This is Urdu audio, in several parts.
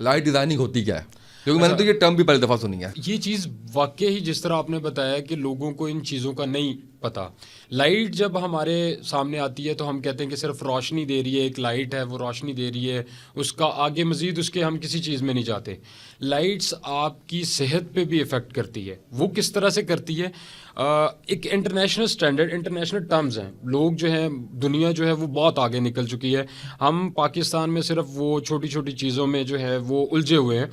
لائٹ ڈیزائننگ ہوتی کیا ہے؟ کیونکہ میں نے تو یہ ٹرم بھی پہلی دفعہ سنی ہے. یہ چیز واقعی ہی جس طرح آپ نے بتایا کہ لوگوں کو ان چیزوں کا نہیں پتہ. لائٹ جب ہمارے سامنے آتی ہے تو ہم کہتے ہیں کہ صرف روشنی دے رہی ہے، ایک لائٹ ہے وہ روشنی دے رہی ہے، اس کا آگے مزید اس کے ہم کسی چیز میں نہیں جاتے. لائٹس آپ کی صحت پہ بھی افیکٹ کرتی ہے. وہ کس طرح سے کرتی ہے؟ ایک انٹرنیشنل سٹینڈرڈ، انٹرنیشنل ٹرمز ہیں. لوگ جو ہیں، دنیا جو ہے وہ بہت آگے نکل چکی ہے. ہم پاکستان میں صرف وہ چھوٹی چھوٹی چیزوں میں جو ہے وہ الجھے ہوئے ہیں.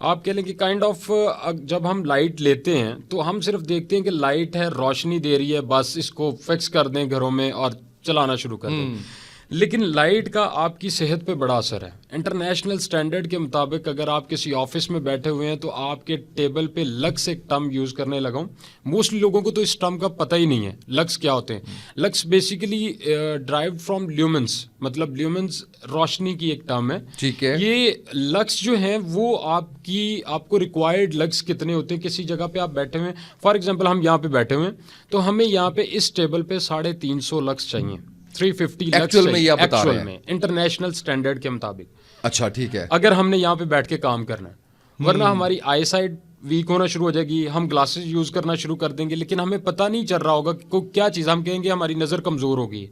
آپ کہہ لیں کہ کائنڈ آف جب ہم لائٹ لیتے ہیں تو ہم صرف دیکھتے ہیں کہ لائٹ ہے، روشنی دے رہی ہے، بس اس کو فکس کر دیں گھروں میں اور چلانا شروع کر دیں. لیکن لائٹ کا آپ کی صحت پہ بڑا اثر ہے. انٹرنیشنل سٹینڈرڈ کے مطابق اگر آپ کسی آفس میں بیٹھے ہوئے ہیں تو آپ کے ٹیبل پہ لکس ایک ٹرم یوز کرنے لگا ہوں. موسٹلی لوگوں کو تو اس ٹرم کا پتہ ہی نہیں ہے لکس کیا ہوتے ہیں. لکس بیسیکلی ڈرائیوڈ فرام لیومنس، مطلب لیومنس روشنی کی ایک ٹرم ہے. ٹھیک ہے. یہ لکس جو ہیں وہ آپ کو ریکوائرڈ لکس کتنے ہوتے ہیں کسی جگہ پہ آپ بیٹھے ہوئے ہیں. فار ایگزامپل ہم یہاں پہ بیٹھے ہوئے ہیں تو ہمیں یہاں پہ اس ٹیبل پہ 350 لکس چاہیے. 350 ایکچوئل میں یہ آپ بتا رہے ہیں انٹرنیشنل سٹینڈرڈ کے مطابق. اچھا ٹھیک ہے. اگر ہم نے یہاں پہ بیٹھ کے کام کرنا ہے، ورنہ ہماری آئی سائڈ ویک ہونا شروع ہو جائے گی. ہم گلاسز یوز کرنا شروع کر دیں گے لیکن ہمیں پتہ نہیں چل رہا ہوگا کہ کیا چیز. ہم کہیں گے ہماری نظر کمزور ہو گئی.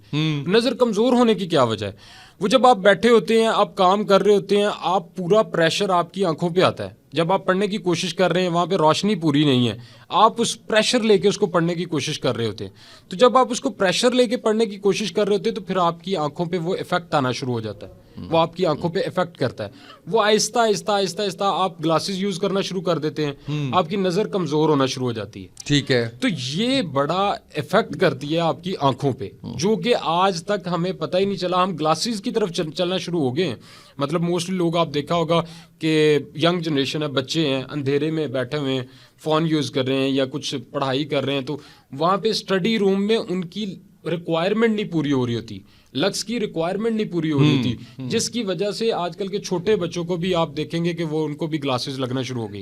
نظر کمزور ہونے کی کیا وجہ ہے؟ وہ جب آپ بیٹھے ہوتے ہیں، آپ کام کر رہے ہوتے ہیں، آپ پورا پریشر آپ کی آنکھوں پہ آتا ہے. جب آپ پڑھنے کی کوشش کر رہے ہیں وہاں پہ روشنی پوری نہیں ہے، آپ اس پریشر لے کے اس کو پڑھنے کی کوشش کر رہے ہوتے ہیں. تو جب آپ اس کو پریشر لے کے پڑھنے کی کوشش کر رہے ہوتے ہیں تو پھر آپ کی آنکھوں پہ وہ افیکٹ آنا شروع ہو جاتا ہے. وہ آپ کی آنکھوں پہ افیکٹ کرتا ہے. وہ آہستہ آہستہ آہستہ آہستہ آپ گلاسز یوز کرنا شروع کر دیتے ہیں، آپ کی نظر کمزور ہونا شروع ہو جاتی ہے. ٹھیک ہے. تو یہ بڑا افیکٹ کرتی ہے آپ کی آنکھوں پہ، جو کہ آج تک ہمیں پتہ ہی نہیں چلا. ہم گلاسز کی طرف چلنا شروع ہو گئے ہیں. مطلب موسٹلی لوگ آپ دیکھا ہوگا کہ ینگ جنریشن ہے، بچے ہیں، اندھیرے میں بیٹھے ہوئے ہیں، فون یوز کر رہے ہیں یا کچھ پڑھائی کر رہے ہیں، تو وہاں پہ اسٹڈی روم میں ان کی ریکوائرمنٹ نہیں پوری ہو رہی ہوتی، لکس کی ریکوائرمنٹ نہیں پوری ہو رہی ہوتی، جس کی وجہ سے آج کل کے چھوٹے بچوں کو بھی آپ دیکھیں گے کہ وہ ان کو بھی گلاسز لگنا شروع ہو گئی.